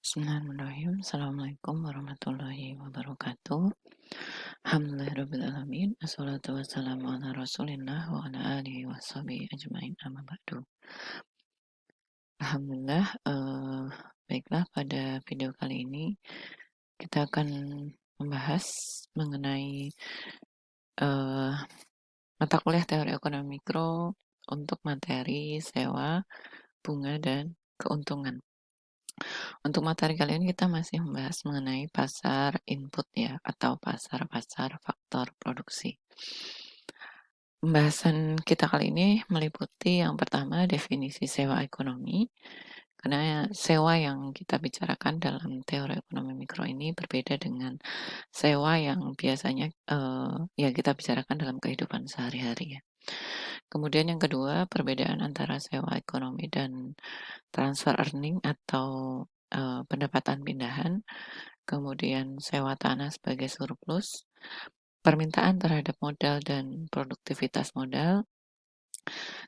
Bismillahirrahmanirrahim. Assalamualaikum warahmatullahi wabarakatuh. Alhamdulillahirrahmanirrahim. Assalatu wassalamu ala rasulillah wa ala alihi wa sahbihi ajma'in amma ba'du. Alhamdulillah, baiklah pada video kali ini kita akan membahas mengenai eh, mata kuliah teori ekonomi mikro untuk materi sewa, bunga, dan keuntungan. Untuk materi kali ini kita masih membahas mengenai pasar input ya, atau pasar-pasar faktor produksi. Pembahasan kita kali ini meliputi yang pertama definisi sewa ekonomi, karena sewa yang kita bicarakan dalam teori ekonomi mikro ini berbeda dengan sewa yang biasanya ya kita bicarakan dalam kehidupan sehari-hari ya. Kemudian yang kedua, perbedaan antara sewa ekonomi dan transfer earning atau pendapatan pindahan, kemudian sewa tanah sebagai surplus, permintaan terhadap modal dan produktivitas modal,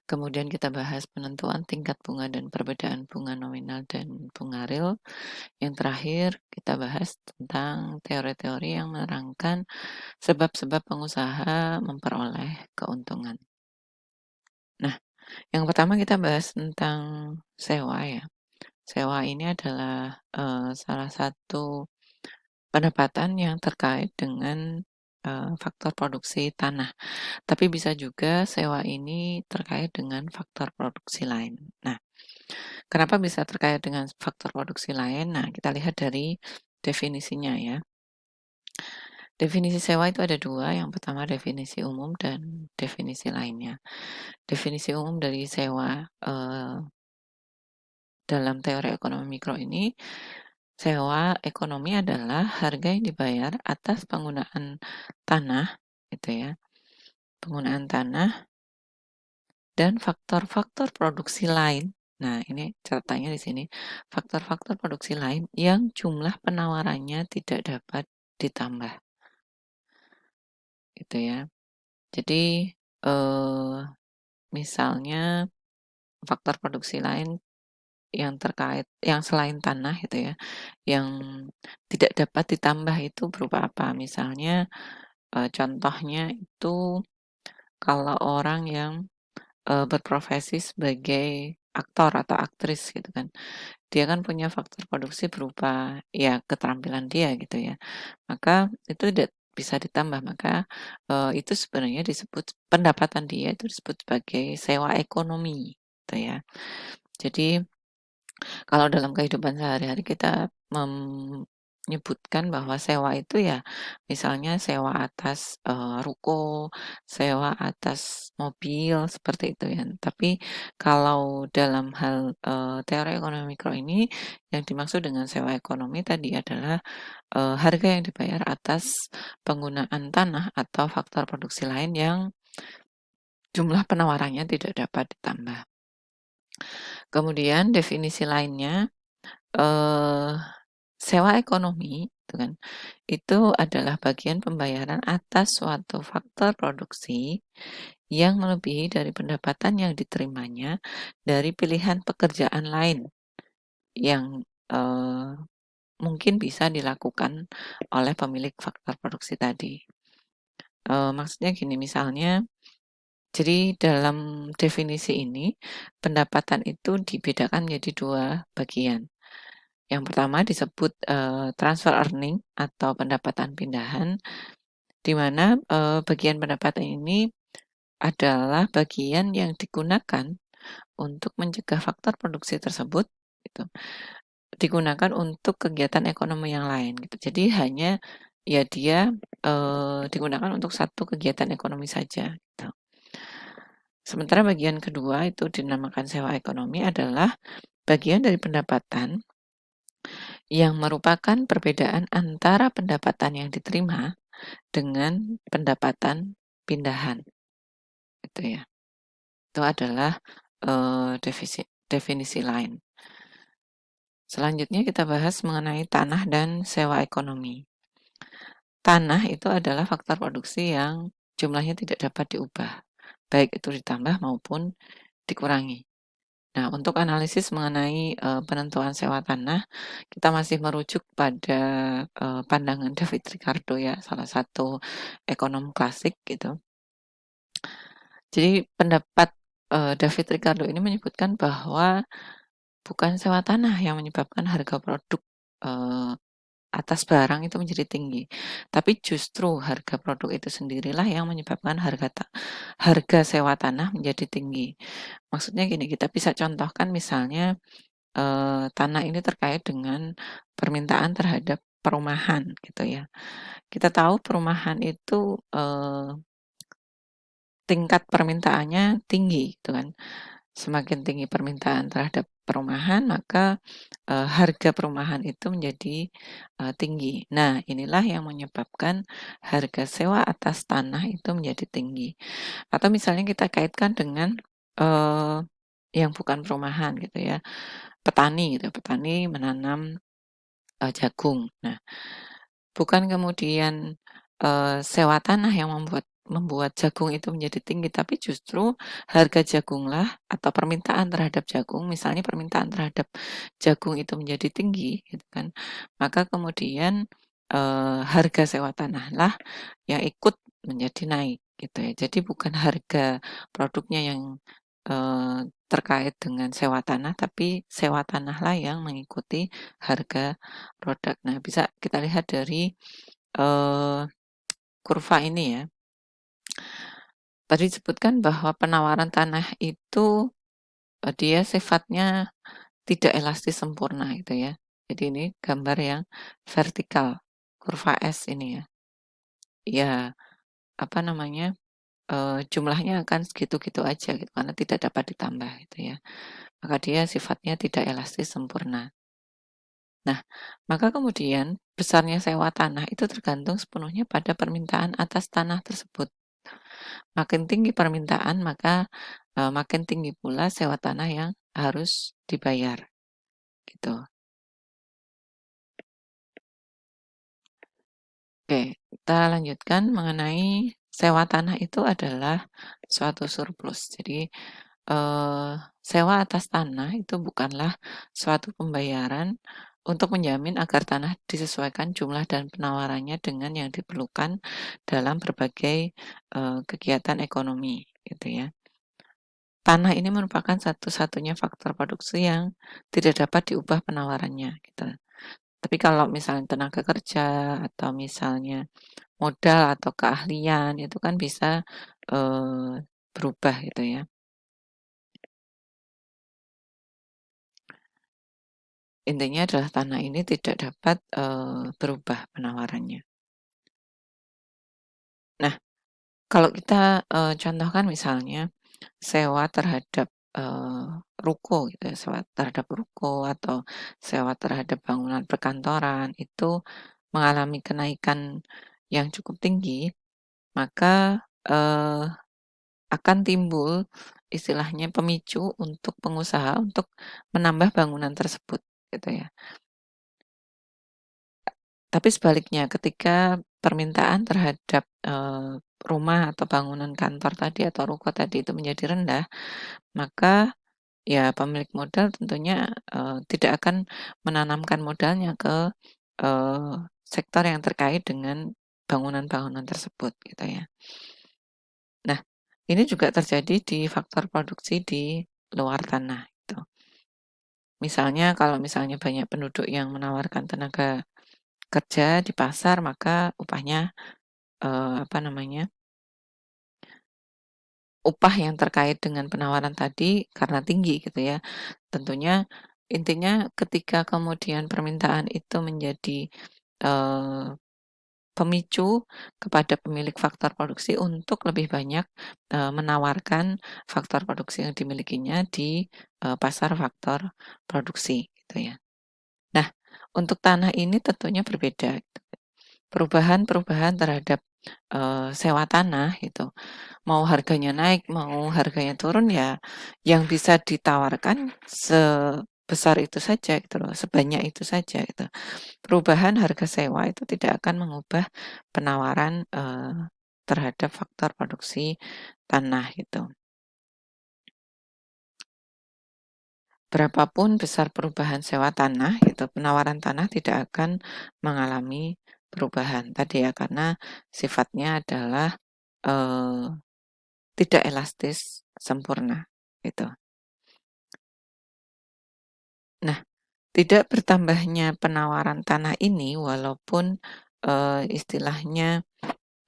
kemudian kita bahas penentuan tingkat bunga dan perbedaan bunga nominal dan bunga real. Yang terakhir, kita bahas tentang teori-teori yang menerangkan sebab-sebab pengusaha memperoleh keuntungan. Nah, yang pertama kita bahas tentang sewa ya. Sewa ini adalah salah satu pendapatan yang terkait dengan faktor produksi tanah. Tapi bisa juga sewa ini terkait dengan faktor produksi lain. Nah, kenapa bisa terkait dengan faktor produksi lain? Nah, kita lihat dari definisinya ya. Definisi sewa itu ada dua. Yang pertama definisi umum dan definisi lainnya. Definisi umum dari sewa dalam teori ekonomi mikro ini, sewa ekonomi adalah harga yang dibayar atas penggunaan tanah, gitu ya. Penggunaan tanah dan faktor-faktor produksi lain. Nah, ini catatannya di sini. Faktor-faktor produksi lain yang jumlah penawarannya tidak dapat ditambah. Gitu ya. Jadi, misalnya faktor produksi lain yang terkait yang selain tanah gitu ya, yang tidak dapat ditambah itu berupa apa? Misalnya, contohnya itu kalau orang yang berprofesi sebagai aktor atau aktris gitu kan. Dia kan punya faktor produksi berupa ya keterampilan dia gitu ya. Maka itu tidak bisa ditambah, maka itu sebenarnya disebut pendapatan dia itu disebut sebagai sewa ekonomi gitu ya. Jadi kalau dalam kehidupan sehari-hari kita menyebutkan bahwa sewa itu ya misalnya sewa atas ruko, sewa atas mobil seperti itu ya. Tapi kalau dalam hal teori ekonomi mikro ini yang dimaksud dengan sewa ekonomi tadi adalah harga yang dibayar atas penggunaan tanah atau faktor produksi lain yang jumlah penawarannya tidak dapat ditambah. Kemudian definisi lainnya eh sewa ekonomi itu kan, itu adalah bagian pembayaran atas suatu faktor produksi yang melebihi dari pendapatan yang diterimanya dari pilihan pekerjaan lain yang mungkin bisa dilakukan oleh pemilik faktor produksi tadi. Maksudnya gini, misalnya, jadi dalam definisi ini pendapatan itu dibedakan menjadi dua bagian. Yang pertama disebut transfer earning atau pendapatan pindahan, di mana bagian pendapatan ini adalah bagian yang digunakan untuk mencegah faktor produksi tersebut, gitu, digunakan untuk kegiatan ekonomi yang lain, gitu. Jadi hanya ya dia digunakan untuk satu kegiatan ekonomi saja. Gitu. Sementara bagian kedua itu dinamakan sewa ekonomi adalah bagian dari pendapatan yang merupakan perbedaan antara pendapatan yang diterima dengan pendapatan pindahan, gitu ya. Itu adalah definisi lain. Selanjutnya kita bahas mengenai tanah dan sewa ekonomi. Tanah itu adalah faktor produksi yang jumlahnya tidak dapat diubah, baik itu ditambah maupun dikurangi. Nah, untuk analisis mengenai, penentuan sewa tanah, kita masih merujuk pada, pandangan David Ricardo ya, salah satu ekonom klasik gitu. Jadi pendapat, David Ricardo ini menyebutkan bahwa bukan sewa tanah yang menyebabkan harga produk, eee, atas barang itu menjadi tinggi, tapi justru harga produk itu sendirilah yang menyebabkan harga sewa tanah menjadi tinggi. Maksudnya gini, kita bisa contohkan misalnya, tanah ini terkait dengan permintaan terhadap perumahan gitu ya. Kita tahu perumahan itu, tingkat permintaannya tinggi gitu kan. Semakin tinggi permintaan terhadap perumahan, maka, harga perumahan itu menjadi, tinggi. Nah, inilah yang menyebabkan harga sewa atas tanah itu menjadi tinggi. Atau misalnya kita kaitkan dengan, eee, yang bukan perumahan gitu ya, petani gitu, petani menanam, jagung. Nah, bukan kemudian, sewa tanah yang membuat membuat jagung itu menjadi tinggi, tapi justru harga jagunglah atau permintaan terhadap jagung, misalnya permintaan terhadap jagung itu menjadi tinggi gitu kan, maka kemudian, harga sewa tanahlah yang ikut menjadi naik gitu ya. Jadi bukan harga produknya yang, terkait dengan sewa tanah, tapi sewa tanahlah yang mengikuti harga produk. Nah, bisa kita lihat dari, eee, kurva ini ya. Tadi disebutkan bahwa penawaran tanah itu, dia sifatnya tidak elastis sempurna gitu ya. Jadi ini gambar yang vertikal, kurva S ini ya. Ya, apa namanya, jumlahnya akan segitu-gitu aja gitu, karena tidak dapat ditambah gitu ya. Maka dia sifatnya tidak elastis sempurna. Nah, maka kemudian besarnya sewa tanah itu tergantung sepenuhnya pada permintaan atas tanah tersebut. Makin tinggi permintaan, maka, makin tinggi pula sewa tanah yang harus dibayar, gitu. Oke, kita lanjutkan mengenai sewa tanah itu adalah suatu surplus. Jadi, sewa atas tanah itu bukanlah suatu pembayaran untuk menjamin agar tanah disesuaikan jumlah dan penawarannya dengan yang diperlukan dalam berbagai, kegiatan ekonomi, gitu ya. Tanah ini merupakan satu-satunya faktor produksi yang tidak dapat diubah penawarannya, gitu. Tapi kalau misalnya tenaga kerja atau misalnya modal atau keahlian itu kan bisa, berubah gitu ya. Intinya adalah tanah ini tidak dapat, berubah penawarannya. Nah, kalau kita, contohkan misalnya sewa terhadap, ruko gitu ya, sewa terhadap ruko atau sewa terhadap bangunan perkantoran itu mengalami kenaikan yang cukup tinggi, maka, akan timbul istilahnya pemicu untuk pengusaha untuk menambah bangunan tersebut, gitu ya. Tapi sebaliknya ketika permintaan terhadap, rumah atau bangunan kantor tadi atau ruko tadi itu menjadi rendah, maka ya pemilik modal tentunya, tidak akan menanamkan modalnya ke, sektor yang terkait dengan bangunan-bangunan tersebut, gitu ya. Nah, ini juga terjadi di faktor produksi di luar tanah, gitu. Misalnya kalau misalnya banyak penduduk yang menawarkan tenaga kerja di pasar, maka upahnya, apa namanya, upah yang terkait dengan penawaran tadi karena tinggi gitu ya. Tentunya intinya ketika kemudian permintaan itu menjadi, eee, pemicu kepada pemilik faktor produksi untuk lebih banyak, menawarkan faktor produksi yang dimilikinya di, pasar faktor produksi gitu ya. Nah, untuk tanah ini tentunya berbeda. Perubahan-perubahan terhadap, sewa tanah gitu, mau harganya naik, mau harganya turun ya yang bisa ditawarkan sebesar itu saja gitu loh, sebanyak itu saja gitu. Perubahan harga sewa itu tidak akan mengubah penawaran, terhadap faktor produksi tanah gitu. berapapun besar perubahan sewa tanah gitu, penawaran tanah tidak akan mengalami perubahan tadi ya, karena sifatnya adalah, eee, tidak elastis sempurna, gitu. Nah, tidak bertambahnya penawaran tanah ini walaupun, istilahnya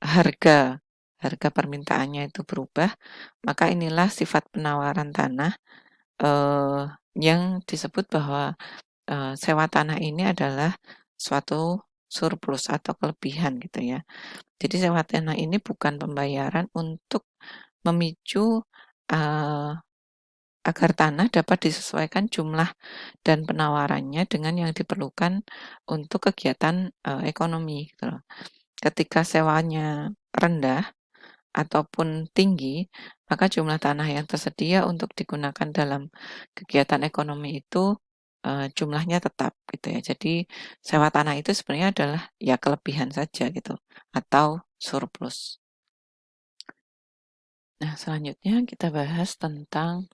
harga harga permintaannya itu berubah, maka inilah sifat penawaran tanah, eee, yang disebut bahwa, sewa tanah ini adalah suatu surplus atau kelebihan gitu ya. Jadi sewa tanah ini bukan pembayaran untuk memicu, eee, agar tanah dapat disesuaikan jumlah dan penawarannya dengan yang diperlukan untuk kegiatan, ekonomi gitu loh. Ketika sewanya rendah ataupun tinggi, maka jumlah tanah yang tersedia untuk digunakan dalam kegiatan ekonomi itu, jumlahnya tetap gitu ya. Jadi sewa tanah itu sebenarnya adalah ya kelebihan saja gitu atau surplus. Nah, selanjutnya kita bahas tentang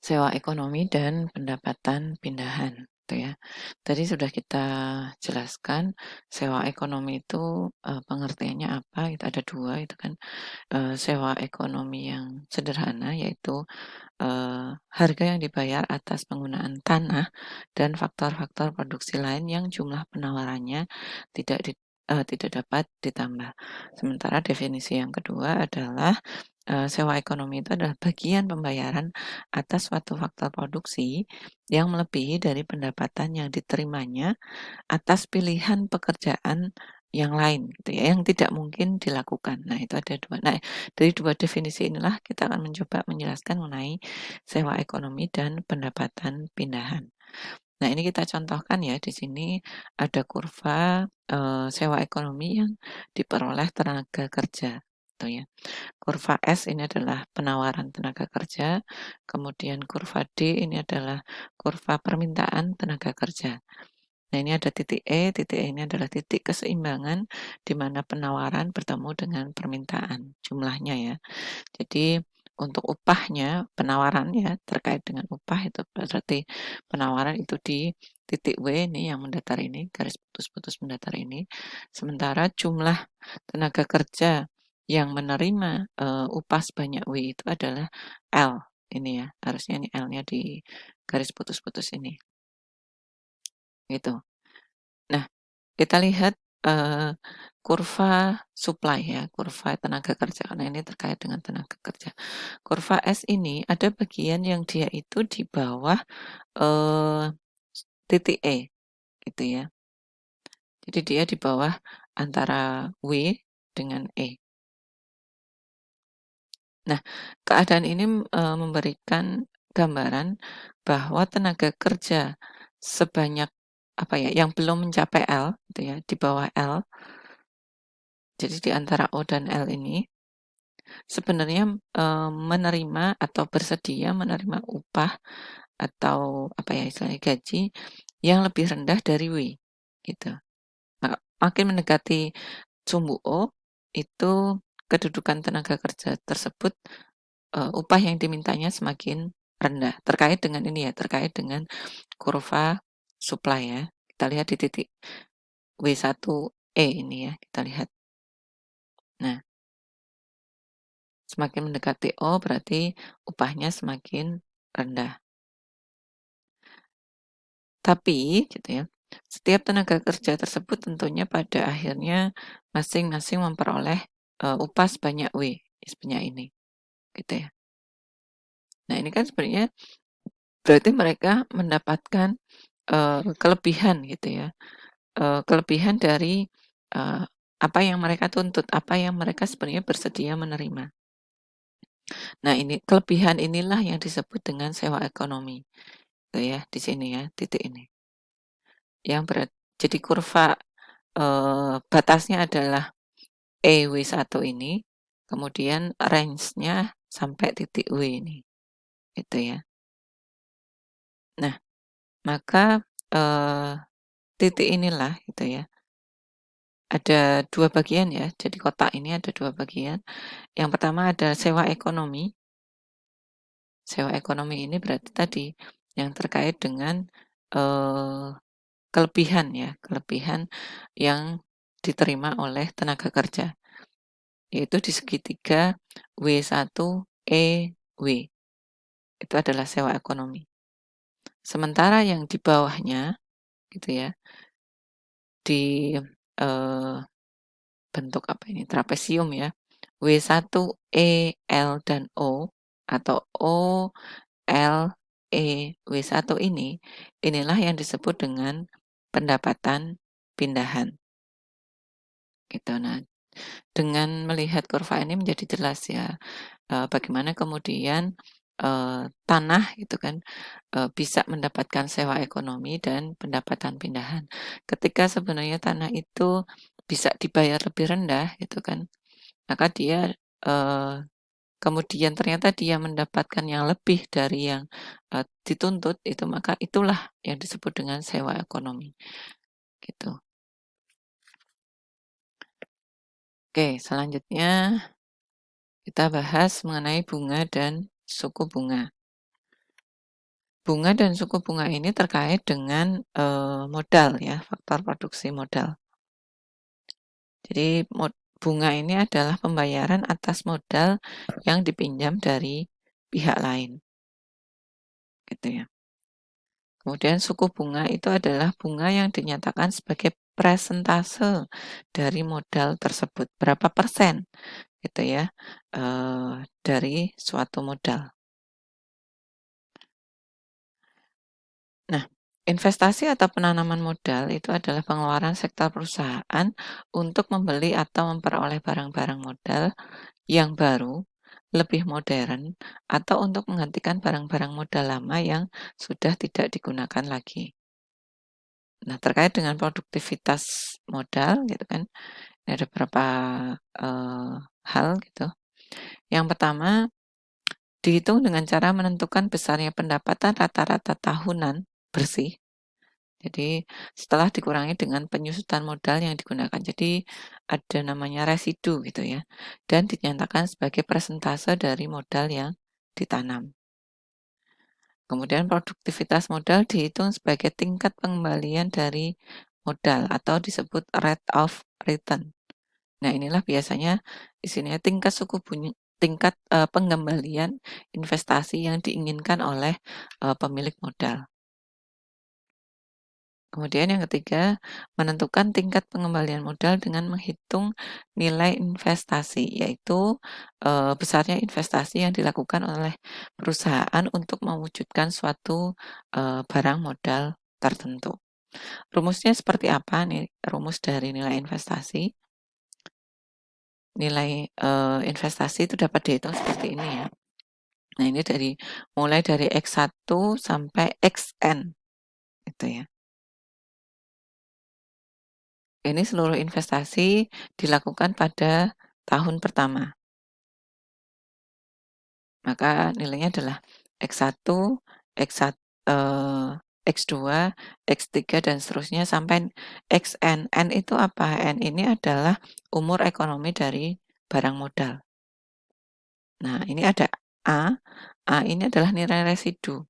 sewa ekonomi dan pendapatan pindahan, gitu ya. Tadi sudah kita jelaskan sewa ekonomi itu, pengertiannya apa, itu ada 2 itu kan, sewa ekonomi yang sederhana yaitu, harga yang dibayar atas penggunaan tanah dan faktor-faktor produksi lain yang jumlah penawarannya tidak dapat ditambah. Sementara definisi yang kedua adalah, sewa ekonomi itu adalah bagian pembayaran atas suatu faktor produksi yang melebihi dari pendapatan yang diterimanya atas pilihan pekerjaan yang lain gitu ya, yang tidak mungkin dilakukan. Nah, itu ada 2. Nah, dari 2 definisi inilah kita akan mencoba menjelaskan mengenai sewa ekonomi dan pendapatan pindahan. Nah, ini kita contohkan ya, di sini ada kurva, sewa ekonomi yang diperoleh tenaga kerja, gitu ya. Kurva S ini adalah penawaran tenaga kerja, kemudian kurva D ini adalah kurva permintaan tenaga kerja. Nah, ini ada titik E ini adalah titik keseimbangan di mana penawaran bertemu dengan permintaan, jumlahnya ya. Jadi untuk upahnya, penawaran ya terkait dengan upah itu berarti penawaran itu di titik W ini yang mendatar ini, garis putus-putus mendatar ini. Sementara jumlah tenaga kerja yang menerima, upah sebanyak W itu adalah L ini ya, harusnya ini L-nya di garis putus-putus ini, gitu. Nah, kita lihat, kurva supply ya, kurva tenaga kerja, karena ini terkait dengan tenaga kerja. Kurva S ini ada bagian yang dia itu di bawah, eee, titik E, gitu ya. Jadi dia di bawah antara W dengan E. Nah, keadaan ini, memberikan gambaran bahwa tenaga kerja sebanyak, apa ya, yang belum mencapai L, gitu ya, di bawah L, jadi di antara O dan L ini, sebenarnya, menerima atau bersedia menerima upah atau apa ya istilahnya, gaji yang lebih rendah dari W, gitu. Makin mendekati sumbu O, itu kedudukan tenaga kerja tersebut, upah yang dimintanya semakin rendah. Terkait dengan ini ya, terkait dengan kurva supply ya. Kita lihat di titik W1E ini ya, kita lihat. Nah, semakin mendekati O berarti upahnya semakin rendah. Tapi gitu ya, setiap tenaga kerja tersebut tentunya pada akhirnya masing-masing memperoleh, upah sebanyak W, sebanyak ini, gitu ya. Nah, ini kan sebenarnya berarti mereka mendapatkan, kelebihan gitu ya, kelebihan dari, eee, apa yang mereka tuntut, apa yang mereka sebenarnya bersedia menerima. Nah, ini kelebihan inilah yang disebut dengan sewa ekonomi, gitu ya, di sini ya, titik ini. Yang jadi kurva, batasnya adalah EW1 ini, kemudian range-nya sampai titik W ini, gitu ya. Nah, maka, eee, titik inilah gitu ya, ada 2 bagian ya, jadi kotak ini ada 2 bagian. Yang pertama ada sewa ekonomi ini berarti tadi yang terkait dengan, eee, kelebihan ya, kelebihan yang diterima oleh tenaga kerja, yaitu di segitiga W1EW, itu adalah sewa ekonomi. Sementara yang di bawahnya gitu ya, di, eee, bentuk apa ini, trapesium ya, W1E, L, dan O atau O, L, E, W1 ini, inilah yang disebut dengan pendapatan pindahan, gitu. Nah, dengan melihat kurva ini menjadi jelas ya, bagaimana kemudian, tanah gitu kan, bisa mendapatkan sewa ekonomi dan pendapatan pindahan. Ketika sebenarnya tanah itu bisa dibayar lebih rendah gitu kan, maka dia, kemudian ternyata dia mendapatkan yang lebih dari yang, dituntut itu, maka itulah yang disebut dengan sewa ekonomi, gitu. Oke, selanjutnya kita bahas mengenai bunga dan suku bunga. Bunga dan suku bunga ini terkait dengan, modal ya, faktor produksi modal. Jadi bunga ini adalah pembayaran atas modal yang dipinjam dari pihak lain, gitu ya. Kemudian suku bunga itu adalah bunga yang dinyatakan sebagai presentase dari modal tersebut, berapa persen gitu ya, dari suatu modal. Nah, investasi atau penanaman modal itu adalah pengeluaran sektor perusahaan untuk membeli atau memperoleh barang-barang modal yang baru, lebih modern, atau untuk menggantikan barang-barang modal lama yang sudah tidak digunakan lagi. Nah, terkait dengan produktivitas modal gitu kan, ada beberapa, eee, hal gitu. Yang pertama, dihitung dengan cara menentukan besarnya pendapatan rata-rata tahunan bersih. Jadi setelah dikurangi dengan penyusutan modal yang digunakan. Jadi ada namanya residu gitu ya, dan dinyatakan sebagai persentase dari modal yang ditanam. Kemudian produktivitas modal dihitung sebagai tingkat pengembalian dari modal atau disebut rate of return. Nah, inilah biasanya isinya tingkat, pengembalian investasi yang diinginkan oleh, pemilik modal. Kemudian yang ketiga, menentukan tingkat pengembalian modal dengan menghitung nilai investasi, yaitu, besarnya investasi yang dilakukan oleh perusahaan untuk mewujudkan suatu, barang modal tertentu. Rumusnya seperti apa nih, rumus dari nilai investasi? Nilai, investasi itu dapat dihitung seperti ini ya. Nah, ini mulai dari X1 sampai Xn, itu ya. Ini seluruh investasi dilakukan pada tahun pertama. Maka nilainya adalah X1, X1, eee, X2, X3, dan seterusnya sampai Xn. N itu apa? N ini adalah umur ekonomi dari barang modal. Nah, ini ada A. A ini adalah nilai residu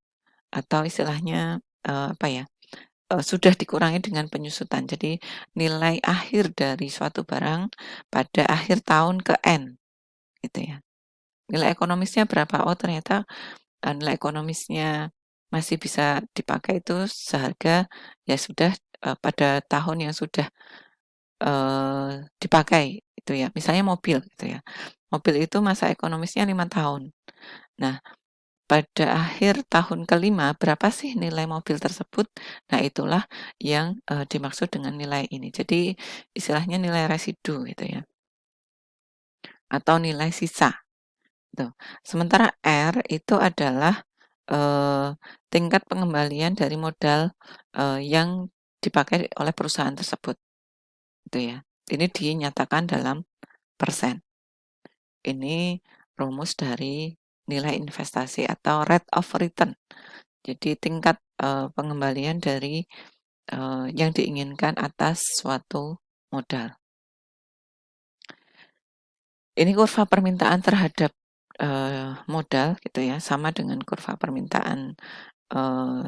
atau istilahnya, apa ya, sudah dikurangi dengan penyusutan. Jadi nilai akhir dari suatu barang pada akhir tahun ke N, gitu ya. Nilai ekonomisnya berapa? Oh, ternyata, nilai ekonomisnya masih bisa dipakai itu seharga ya sudah, pada tahun yang sudah, dipakai itu ya. Misalnya mobil gitu ya. Mobil itu masa ekonomisnya 5 tahun. Nah, pada akhir tahun kelima berapa sih nilai mobil tersebut? Nah, itulah yang, dimaksud dengan nilai ini. Jadi istilahnya nilai residu gitu ya, atau nilai sisa, gitu. Sementara R itu adalah, tingkat pengembalian dari modal, yang dipakai oleh perusahaan tersebut, gitu ya. Ini dinyatakan dalam persen. Ini rumus dari nilai investasi atau rate of return. Jadi tingkat, pengembalian dari, yang diinginkan atas suatu modal. Ini kurva permintaan terhadap, modal gitu ya, sama dengan kurva permintaan,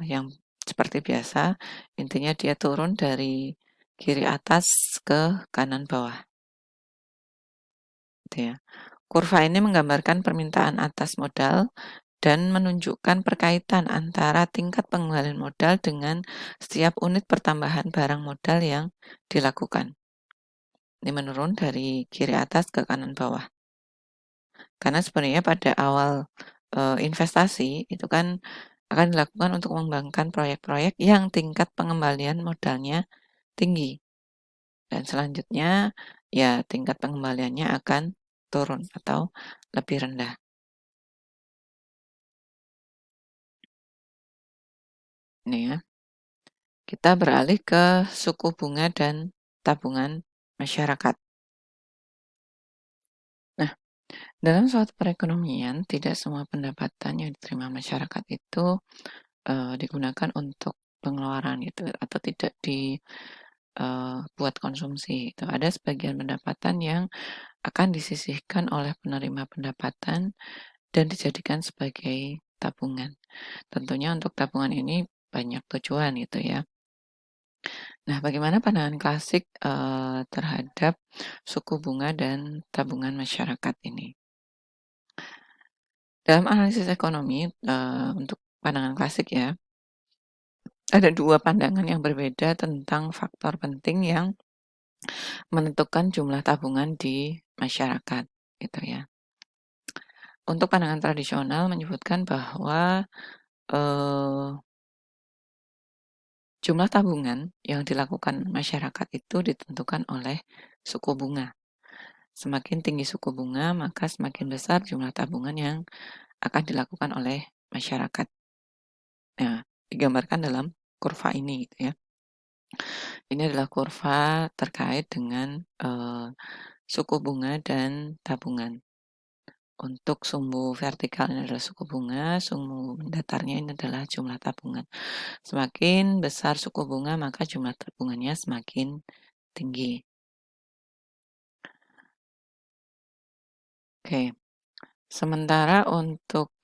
yang seperti biasa, intinya dia turun dari kiri atas ke kanan bawah, gitu ya. Kurva ini menggambarkan permintaan atas modal dan menunjukkan perkaitan antara tingkat pengembalian modal dengan setiap unit pertambahan barang modal yang dilakukan. Ini menurun dari kiri atas ke kanan bawah. Karena sebenarnya pada awal investasi itu kan akan dilakukan untuk mengembangkan proyek-proyek yang tingkat pengembalian modalnya tinggi. Dan selanjutnya ya tingkat pengembaliannya akan turun atau lebih rendah. Ini ya. Kita beralih ke suku bunga dan tabungan masyarakat. Nah, dalam suatu perekonomian, tidak semua pendapatan yang diterima masyarakat itu digunakan untuk pengeluaran gitu atau tidak buat konsumsi. Itu ada sebagian pendapatan yang akan disisihkan oleh penerima pendapatan dan dijadikan sebagai tabungan. Tentunya untuk tabungan ini banyak tujuan gitu ya. Nah, bagaimana pandangan klasik terhadap suku bunga dan tabungan masyarakat ini? Dalam analisis ekonomi, untuk pandangan klasik ya, ada dua pandangan yang berbeda tentang faktor penting yang menentukan jumlah tabungan di masyarakat, gitu ya. Untuk pandangan tradisional menyebutkan bahwa eh, jumlah tabungan yang dilakukan masyarakat itu ditentukan oleh suku bunga. Semakin tinggi suku bunga, maka semakin besar jumlah tabungan yang akan dilakukan oleh masyarakat. Nah, digambarkan dalam kurva ini, gitu ya. Ini adalah kurva terkait dengan suku bunga dan tabungan. Untuk sumbu vertikal ini adalah suku bunga, sumbu datarnya ini adalah jumlah tabungan. Semakin besar suku bunga, maka jumlah tabungannya semakin tinggi. Oke, sementara untuk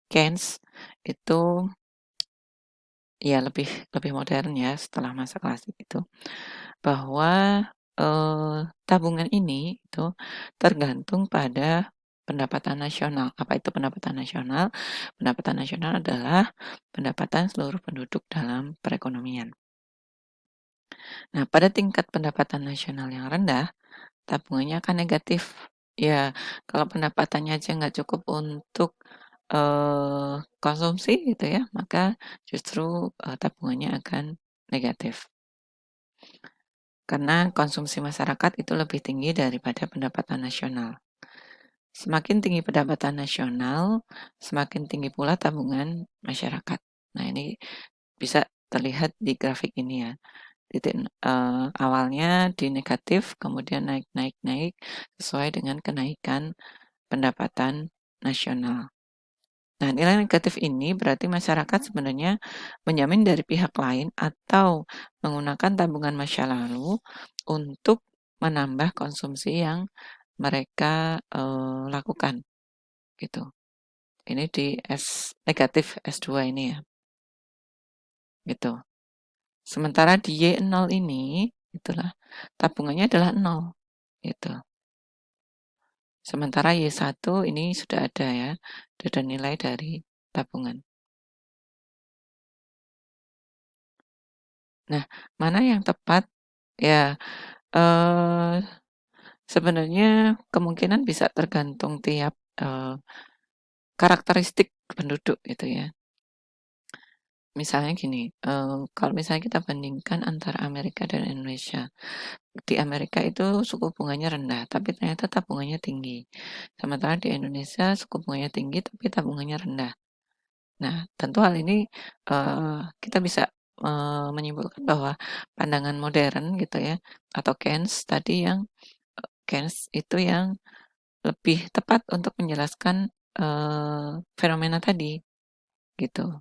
Keynes itu ya lebih lebih modern ya setelah masa klasik itu, bahwa tabungan ini itu tergantung pada pendapatan nasional. Apa itu pendapatan nasional? Pendapatan nasional adalah pendapatan seluruh penduduk dalam perekonomian. Nah, pada tingkat pendapatan nasional yang rendah, tabungannya akan negatif. Ya, kalau pendapatannya aja nggak cukup untuk konsumsi gitu ya, maka justru tabungannya akan negatif. Karena konsumsi masyarakat itu lebih tinggi daripada pendapatan nasional. Semakin tinggi pendapatan nasional, semakin tinggi pula tabungan masyarakat. Nah, ini bisa terlihat di grafik ini ya. Titik awalnya di negatif, kemudian naik naik naik sesuai dengan kenaikan pendapatan nasional. Nah, nilai negatif ini berarti masyarakat sebenarnya menjamin dari pihak lain atau menggunakan tabungan masa lalu untuk menambah konsumsi yang mereka lakukan gitu. Ini di S negatif S2 ini ya, gitu. Sementara di Y0 ini, itulah tabungannya adalah 0, gitu. Sementara Y1 ini sudah ada ya, ada nilai dari tabungan. Nah, mana yang tepat? Ya, eh, sebenarnya kemungkinan bisa tergantung tiap karakteristik penduduk gitu ya. Misalnya gini, kalau misalnya kita bandingkan antara Amerika dan Indonesia. Di Amerika itu suku bunganya rendah, tapi ternyata tabungannya tinggi. Sementara di Indonesia suku bunganya tinggi, tapi tabungannya rendah. Nah, tentu hal ini kita bisa menyimpulkan bahwa pandangan modern gitu ya, atau Keynes tadi yang Keynes itu yang lebih tepat untuk menjelaskan fenomena tadi gitu.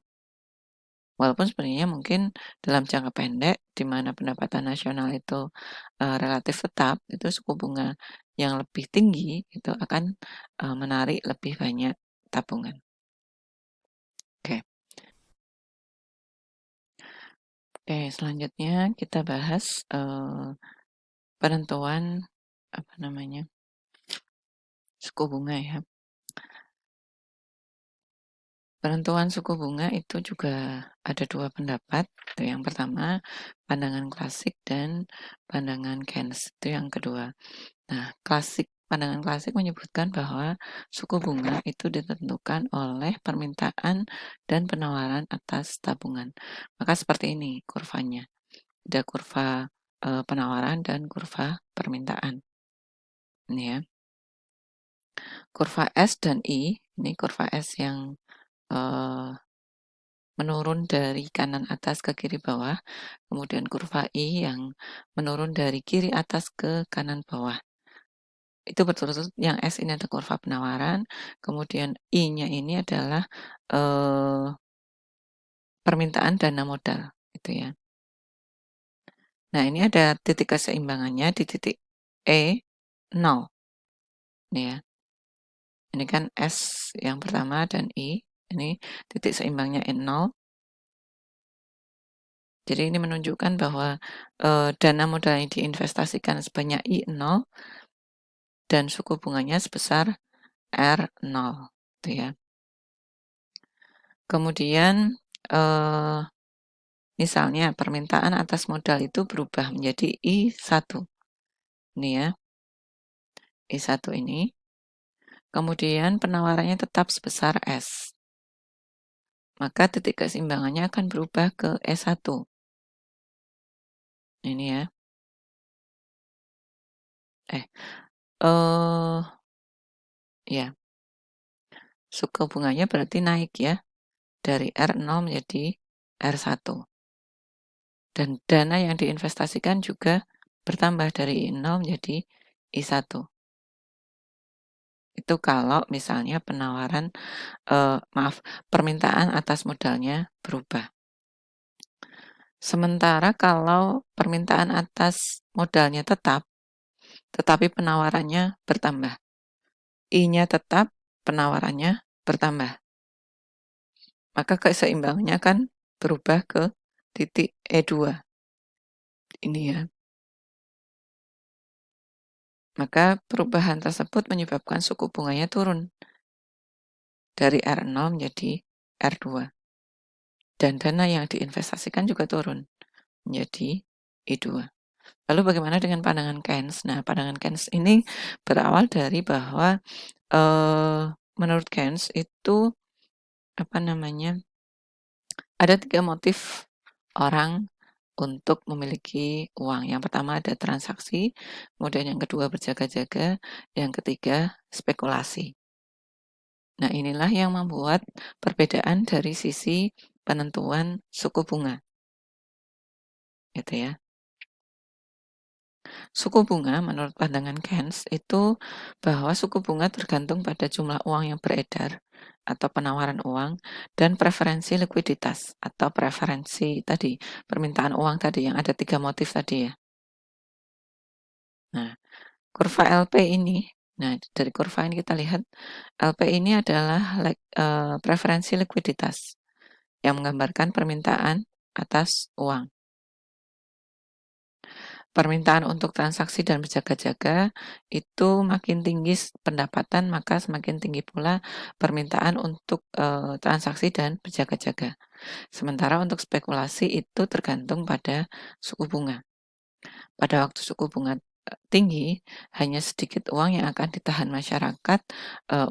Walaupun sebenarnya mungkin dalam jangka pendek di mana pendapatan nasional itu relatif tetap, itu suku bunga yang lebih tinggi itu akan menarik lebih banyak tabungan. Oke. Oke, selanjutnya kita bahas, penentuan, apa namanya, suku bunga ya. Penentuan suku bunga itu juga ada 2 pendapat, itu yang pertama pandangan klasik dan pandangan Keynes, itu yang kedua. Nah, pandangan klasik menyebutkan bahwa suku bunga itu ditentukan oleh permintaan dan penawaran atas tabungan. Maka seperti ini kurvanya, ada kurva, penawaran dan kurva permintaan, ini ya. Kurva S dan I, ini kurva S yang, eee, menurun dari kanan atas ke kiri bawah, kemudian kurva I yang menurun dari kiri atas ke kanan bawah. Itu berturut-turut, yang S ini ada kurva penawaran, kemudian I-nya ini adalah, eee, permintaan dana modal, gitu ya. Nah, ini ada titik keseimbangannya di titik E 0, nih ya. Ini kan S yang pertama dan I, ini titik seimbangnya E 0. Jadi ini menunjukkan bahwa, dana modal yang diinvestasikan sebanyak I 0 dan suku bunganya sebesar R 0, gitu ya. Kemudian, misalnya permintaan atas modal itu berubah menjadi I1, ini ya, I1 ini. Kemudian penawarannya tetap sebesar S, maka titik keseimbangannya akan berubah ke E1. Ini ya. Eh, eh ya, suku bunganya berarti naik ya, dari R0 menjadi R1. Dan dana yang diinvestasikan juga bertambah dari I0 menjadi I1. Itu kalau misalnya permintaan atas modalnya berubah. Sementara kalau permintaan atas modalnya tetap, tetapi penawarannya bertambah. I-nya tetap, penawarannya bertambah. Maka keseimbangannya kan berubah ke titik E2. Ini ya. Maka perubahan tersebut menyebabkan suku bunganya turun dari R0 menjadi R2. Dan dana yang diinvestasikan juga turun menjadi I2. Lalu bagaimana dengan pandangan Keynes? Nah, pandangan Keynes ini berawal dari bahwa, menurut Keynes itu, apa namanya, ada 3 motif orang untuk memiliki uang. Yang pertama ada transaksi, kemudian yang kedua berjaga-jaga, yang ketiga spekulasi. Nah, inilah yang membuat perbedaan dari sisi penentuan suku bunga, gitu ya. Suku bunga menurut pandangan Keynes itu bahwa suku bunga tergantung pada jumlah uang yang beredar atau penawaran uang dan preferensi likuiditas atau preferensi tadi, permintaan uang tadi yang ada 3 motif tadi ya. Nah, kurva LP ini, nah dari kurva ini kita lihat LP ini adalah preferensi likuiditas yang menggambarkan permintaan atas uang. Permintaan untuk transaksi dan berjaga-jaga itu makin tinggi pendapatan, maka semakin tinggi pula permintaan untuk, transaksi dan berjaga-jaga. Sementara untuk spekulasi itu tergantung pada suku bunga. Pada waktu suku bunga, tinggi, hanya sedikit uang yang akan ditahan masyarakat,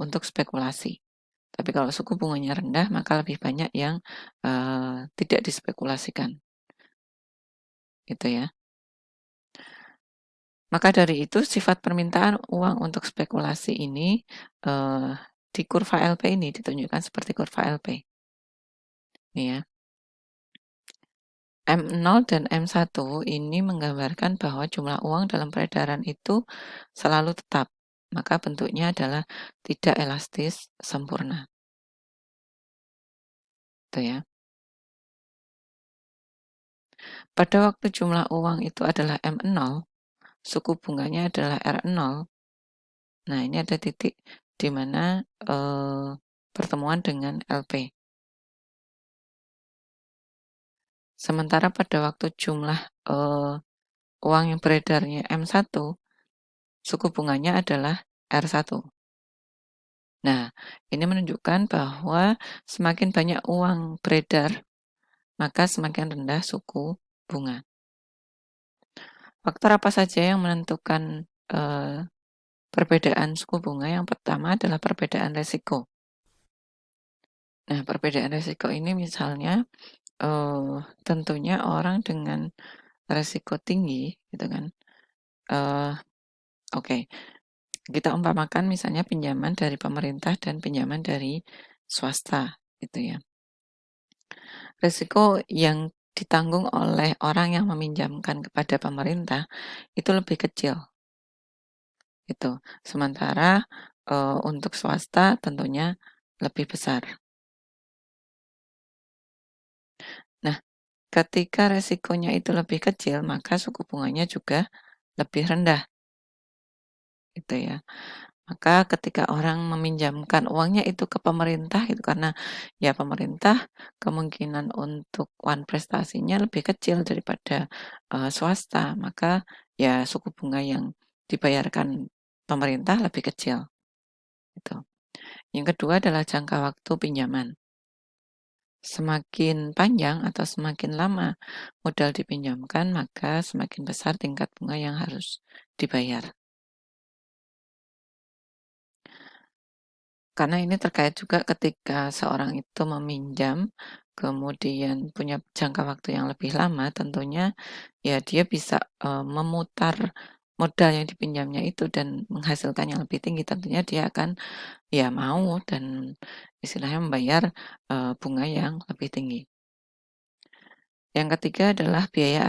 untuk spekulasi. Tapi kalau suku bunganya rendah, maka lebih banyak yang, tidak dispekulasikan, gitu ya. Maka dari itu sifat permintaan uang untuk spekulasi ini, eee, di kurva LP ini ditunjukkan seperti kurva LP. Nih ya. M0 dan M1 ini menggambarkan bahwa jumlah uang dalam peredaran itu selalu tetap, maka bentuknya adalah tidak elastis sempurna. Itu ya. Pada waktu jumlah uang itu adalah M0, suku bunganya adalah R0. Nah, ini ada titik di mana, pertemuan dengan LP. Sementara pada waktu jumlah, uang yang beredarnya M1, suku bunganya adalah R1. Nah, ini menunjukkan bahwa semakin banyak uang beredar, maka semakin rendah suku bunga. Faktor apa saja yang menentukan, perbedaan suku bunga? Yang pertama adalah perbedaan resiko. Nah, perbedaan resiko ini misalnya, tentunya orang dengan resiko tinggi gitu kan, eee, oke, kita umpamakan misalnya pinjaman dari pemerintah dan pinjaman dari swasta gitu ya. Resiko yang ditanggung oleh orang yang meminjamkan kepada pemerintah itu lebih kecil gitu. Sementara, untuk swasta tentunya lebih besar. Nah, ketika resikonya itu lebih kecil, maka suku bunganya juga lebih rendah gitu ya. Maka ketika orang meminjamkan uangnya itu ke pemerintah gitu, karena ya pemerintah kemungkinan untuk prestasinya lebih kecil daripada, swasta, maka ya suku bunga yang dibayarkan pemerintah lebih kecil, gitu. Yang kedua adalah jangka waktu pinjaman. Semakin panjang atau semakin lama modal dipinjamkan, maka semakin besar tingkat bunga yang harus dibayar. Karena ini terkait juga ketika seorang itu meminjam, kemudian punya jangka waktu yang lebih lama, tentunya ya dia bisa, memutar modal yang dipinjamnya itu dan menghasilkan yang lebih tinggi. Tentunya dia akan ya mau dan istilahnya membayar, bunga yang lebih tinggi. Yang ketiga adalah biaya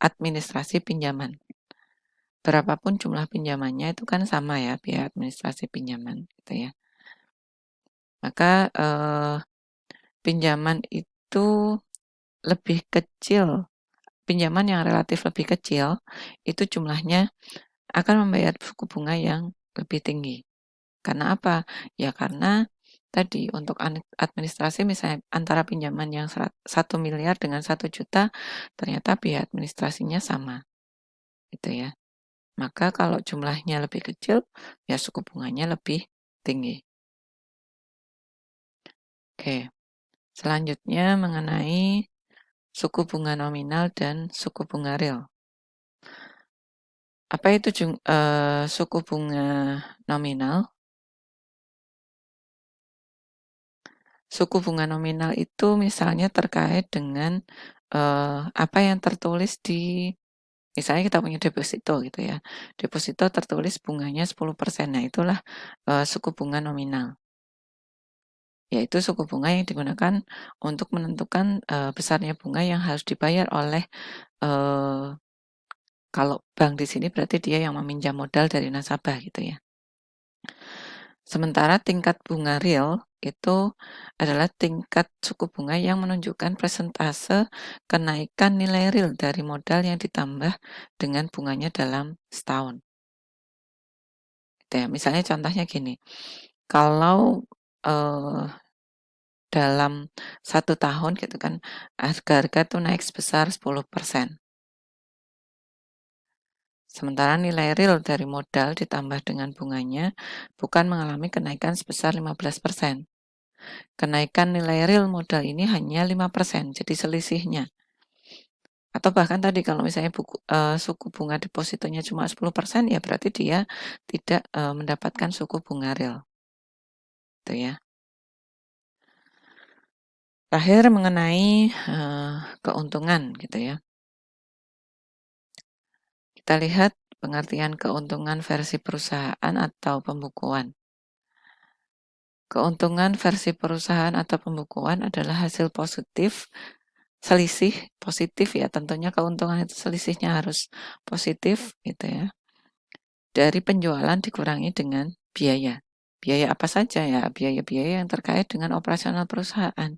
administrasi pinjaman. Berapapun jumlah pinjamannya itu kan sama ya biaya administrasi pinjaman gitu ya. Maka, pinjaman itu lebih kecil, pinjaman yang relatif lebih kecil, itu jumlahnya akan membayar suku bunga yang lebih tinggi. Karena apa? Ya karena tadi untuk administrasi misalnya antara pinjaman yang 1 miliar dengan 1 juta, ternyata biaya administrasinya sama, gitu ya. Maka kalau jumlahnya lebih kecil, ya suku bunganya lebih tinggi. Oke, selanjutnya mengenai suku bunga nominal dan suku bunga real. Apa itu suku bunga nominal? Suku bunga nominal itu misalnya terkait dengan, apa yang tertulis di misalnya kita punya deposito gitu ya, deposito tertulis bunganya 10%. Nah itulah, suku bunga nominal. Yaitu suku bunga yang digunakan untuk menentukan, besarnya bunga yang harus dibayar oleh, eee, kalau bank di sini berarti dia yang meminjam modal dari nasabah gitu ya. Sementara tingkat bunga real itu adalah tingkat suku bunga yang menunjukkan persentase kenaikan nilai real dari modal yang ditambah dengan bunganya dalam setahun. Gitu ya. Misalnya contohnya gini, kalau eh, dalam 1 tahun gitu kan harga-harga tuh naik sebesar 10%. Sementara nilai real dari modal ditambah dengan bunganya bukan mengalami kenaikan sebesar 15%. Kenaikan nilai real modal ini hanya 5%, jadi selisihnya. Atau bahkan tadi kalau misalnya suku bunga depositonya cuma 10%, ya berarti dia tidak, mendapatkan suku bunga real, gitu ya. Terakhir mengenai, keuntungan gitu ya. Kita lihat pengertian keuntungan versi perusahaan atau pembukuan. Keuntungan versi perusahaan atau pembukuan adalah hasil positif selisih positif ya, tentunya keuntungan itu selisihnya harus positif gitu ya, dari penjualan dikurangi dengan biaya. Biaya apa saja ya? Biaya-biaya yang terkait dengan operasional perusahaan.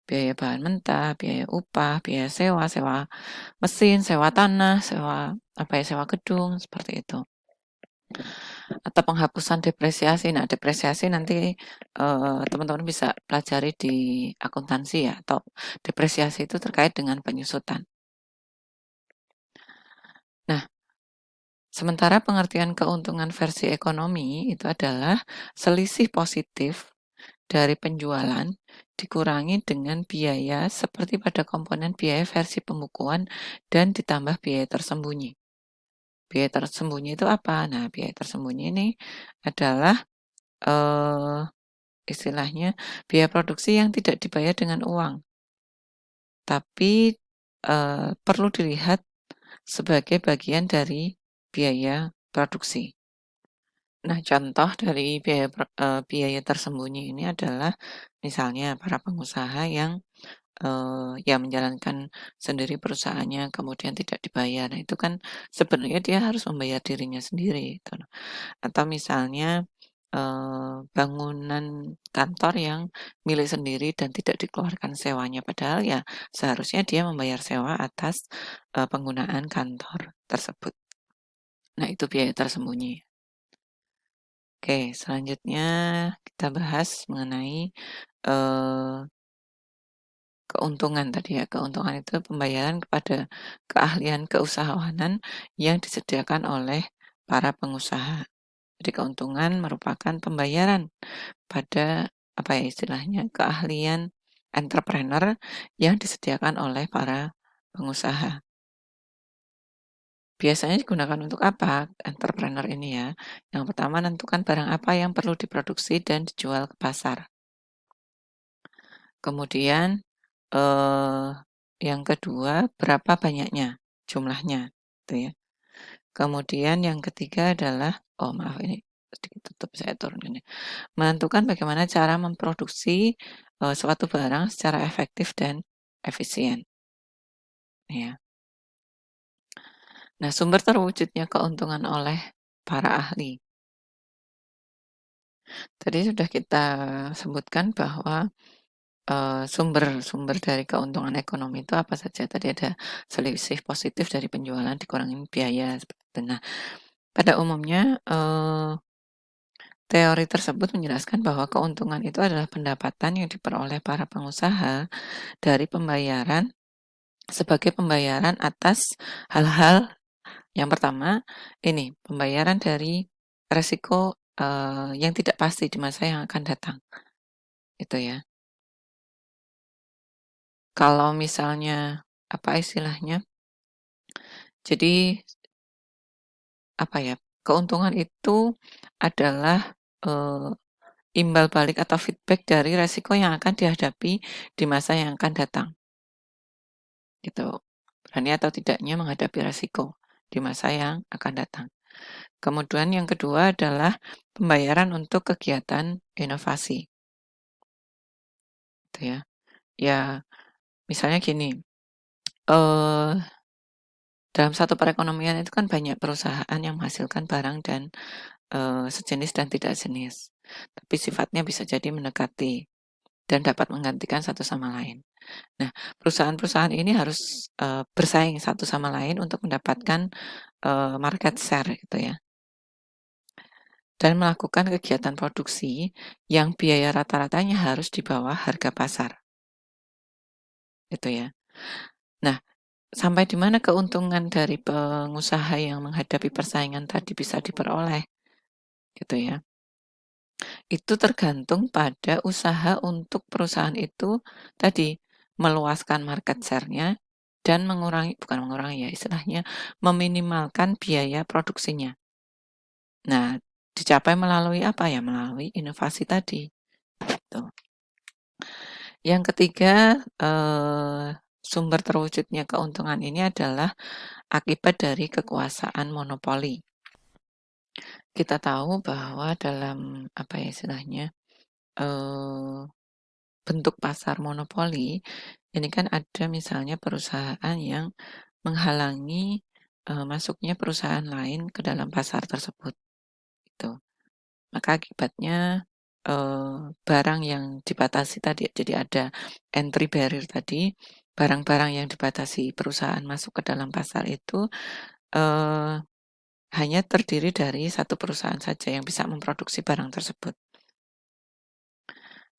Biaya bahan mentah, biaya upah, biaya sewa, sewa mesin, sewa tanah, sewa apa ya, sewa gedung, seperti itu. atau penghapusan depresiasi. Nah, depresiasi nanti, teman-teman bisa pelajari di akuntansi ya, atau depresiasi itu terkait dengan penyusutan. Nah, sementara pengertian keuntungan versi ekonomi itu adalah selisih positif dari penjualan dikurangi dengan biaya seperti pada komponen biaya versi pembukuan dan ditambah biaya tersembunyi. Biaya tersembunyi itu apa? Nah, biaya tersembunyi ini adalah eh, istilahnya biaya produksi yang tidak dibayar dengan uang, tapi perlu dilihat sebagai bagian dari biaya produksi. Nah, contoh dari biaya tersembunyi ini adalah misalnya para pengusaha yang ya menjalankan sendiri perusahaannya kemudian tidak dibayar. Nah, itu kan sebenarnya dia harus membayar dirinya sendiri gitu. Atau misalnya bangunan kantor yang milik sendiri dan tidak dikeluarkan sewanya, padahal ya seharusnya dia membayar sewa atas penggunaan kantor tersebut. Nah, itu biaya tersembunyi. Oke, selanjutnya kita bahas mengenai eh, keuntungan tadi ya. Keuntungan itu pembayaran kepada keahlian keusahawanan yang disediakan oleh para pengusaha. Jadi keuntungan merupakan pembayaran pada apa ya istilahnya keahlian entrepreneur yang disediakan oleh para pengusaha. Biasanya digunakan untuk apa entrepreneur ini ya? Yang pertama menentukan barang apa yang perlu diproduksi dan dijual ke pasar. Kemudian eh, yang kedua berapa banyaknya jumlahnya, gitu ya. Kemudian yang ketiga adalah, oh maaf ini sedikit tutup saya turun ini. Menentukan bagaimana cara memproduksi suatu barang secara efektif dan efisien. Ya. Nah, sumber terwujudnya keuntungan oleh para ahli. Tadi sudah kita sebutkan bahwa sumber-sumber dari keuntungan ekonomi itu apa saja. Tadi ada selisih positif dari penjualan dikurangi biaya. Seperti itu. Nah, pada umumnya teori tersebut menjelaskan bahwa keuntungan itu adalah pendapatan yang diperoleh para pengusaha dari pembayaran sebagai pembayaran atas hal-hal yang pertama ini pembayaran dari resiko yang tidak pasti di masa yang akan datang. Itu ya. Kalau misalnya apa istilahnya? Jadi apa ya? Keuntungan itu adalah imbal balik atau feedback dari resiko yang akan dihadapi di masa yang akan datang. Gitu. Berani atau tidaknya menghadapi resiko di masa yang akan datang. Kemudian yang kedua adalah pembayaran untuk kegiatan inovasi. Gitu ya. Ya, misalnya gini, eh dalam satu perekonomian itu kan banyak perusahaan yang menghasilkan barang dan sejenis dan tidak jenis. Tapi sifatnya bisa jadi mendekati dan dapat menggantikan satu sama lain. Nah, perusahaan-perusahaan ini harus bersaing satu sama lain untuk mendapatkan market share gitu ya. Dan melakukan kegiatan produksi yang biaya rata-ratanya harus di bawah harga pasar. Gitu ya. Nah, sampai di mana keuntungan dari pengusaha yang menghadapi persaingan tadi bisa diperoleh, gitu ya. Itu tergantung pada usaha untuk perusahaan itu tadi meluaskan market share-nya dan mengurangi, bukan mengurangi ya istilahnya, meminimalkan biaya produksinya. Nah, dicapai melalui apa ya? Melalui inovasi tadi. Gitu. Yang ketiga, sumber terwujudnya keuntungan ini adalah akibat dari kekuasaan monopoli. Kita tahu bahwa dalam apa ya istilahnya bentuk pasar monopoli ini kan ada misalnya perusahaan yang menghalangi masuknya perusahaan lain ke dalam pasar tersebut. Gitu. Maka akibatnya barang yang dibatasi tadi, jadi ada entry barrier tadi, barang-barang yang dibatasi perusahaan masuk ke dalam pasar itu eh, hanya terdiri dari satu perusahaan saja yang bisa memproduksi barang tersebut.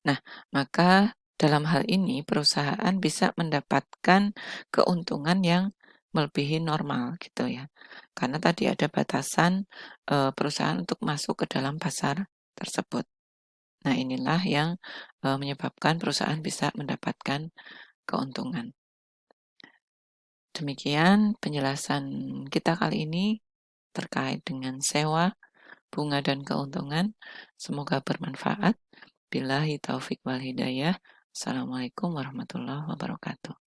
Nah, maka dalam hal ini perusahaan bisa mendapatkan keuntungan yang melebihi normal gitu ya. Karena tadi ada batasan, perusahaan untuk masuk ke dalam pasar tersebut. Nah, inilah yang, menyebabkan perusahaan bisa mendapatkan keuntungan. Demikian penjelasan kita kali ini terkait dengan sewa, bunga, dan keuntungan. Semoga bermanfaat. Billahi taufik wal hidayah. Assalamualaikum warahmatullahi wabarakatuh.